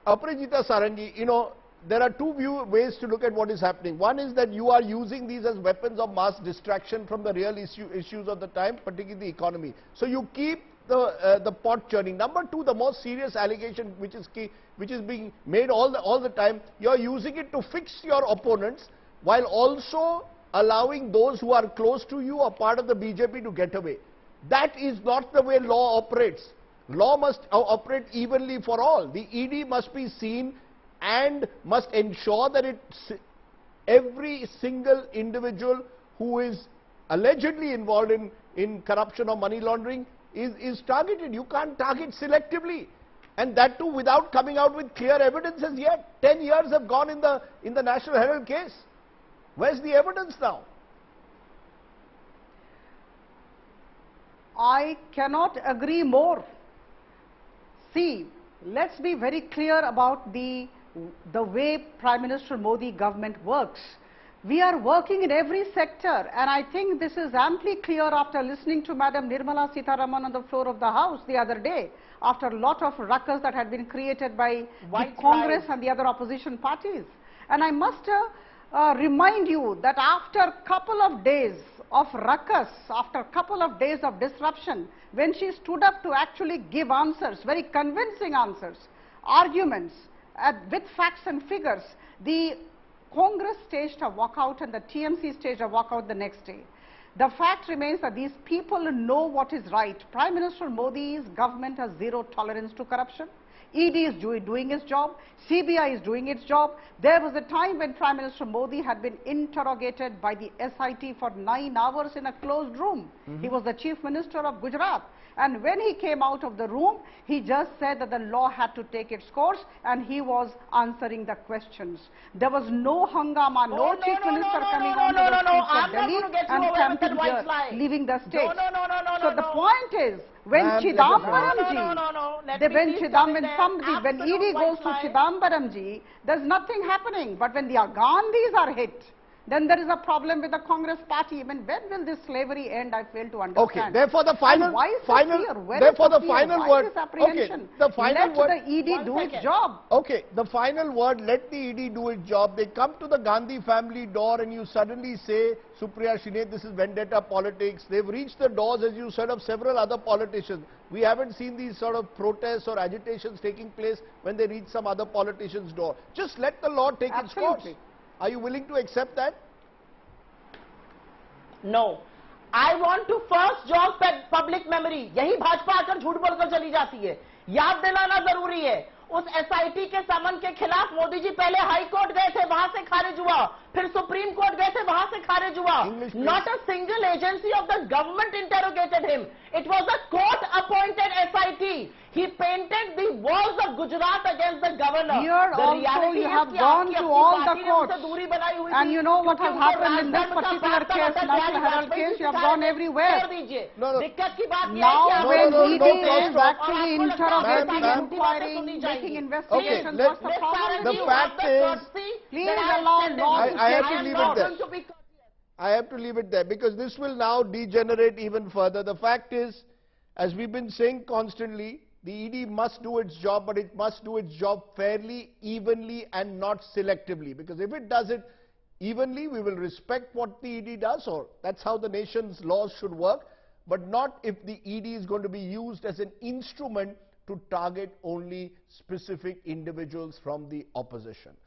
Aparajita Sarangi, there are two ways to look at what is happening. One is that you are using these as weapons of mass distraction from the real issues of the time, particularly the economy. So you keep the pot churning. Number two, the most serious allegation which is being made all the time, you are using it to fix your opponents while also allowing those who are close to you or part of the BJP to get away. That is not the way law operates. Law must operate evenly for all. The ED must be seen and must ensure that every single individual who is allegedly involved in corruption or money laundering is targeted. You can't target selectively, and that too without coming out with clear evidence as yet. 10 years have gone in the National Herald case. Where's the evidence now? I cannot agree more. See, let's be very clear about the way Prime Minister Modi government works. We are working in every sector, and I think this is amply clear after listening to Madam Nirmala Sitharaman on the floor of the House the other day, after a lot of ruckus that had been created by the Congress and the other opposition parties. And I must remind you that after a couple of days of ruckus, after a couple of days of disruption, when she stood up to actually give answers, very convincing answers, arguments, with facts and figures, the Congress staged a walkout and the TMC staged a walkout the next day. The fact remains that these people know what is right. Prime Minister Modi's government has zero tolerance to corruption. ED is doing its job. CBI is doing its job. There was a time when Prime Minister Modi had been interrogated by the SIT for 9 hours in a closed room. He was the Chief Minister of Gujarat. And when he came out of the room, he just said that the law had to take its course and he was answering the questions. There was no hangama, no Chief Minister coming on to the streets of Delhi and camping here, leaving the state. So the point is, when Chidambaramji, when ED goes to Chidambaramji, there's nothing happening. But when the Gandhis are hit, then there is a problem with the Congress party. I mean, when will this slavery end? I fail to understand. Okay, therefore the final word. Okay, the final word. Let the ED do its job. Okay, the final word. Let the ED do its job. They come to the Gandhi family door, and you suddenly say, Supriya Shine, this is vendetta politics. They've reached the doors, as you said, of several other politicians. We haven't seen these sort of protests or agitations taking place when they reach some other politician's door. Just let the law take its course. Are you willing to accept that? No. I want to first jog public memory. यही भाजपा आकर झूठ बोलकर चली जाती है. याद दिलाना जरूरी है. उस SIT के समन के खिलाफ मोदी जी पहले हाई कोर्ट गए थे, वहां से खारिज हुआ. फिर सुप्रीम कोर्ट गए थे, वहां से खारिज हुआ. Not a single agency of the government interrogated him. It was a court-appointed SIT. He painted the walls of Gujarat against the governor. Here also you have gone to all the courts. And you know what has happened in this particular case, National Herald case, you have gone everywhere. No. Now when ED is actually interrogating, inquiring, making investigations, what's the problem? The fact is, please allow law to I have to leave it there. I have to leave it there because this will now degenerate even further. The fact is, as we've been saying constantly, the ED must do its job, but it must do its job fairly, evenly, and not selectively. Because if it does it evenly, we will respect what the ED does, or that's how the nation's laws should work, but not if the ED is going to be used as an instrument to target only specific individuals from the opposition.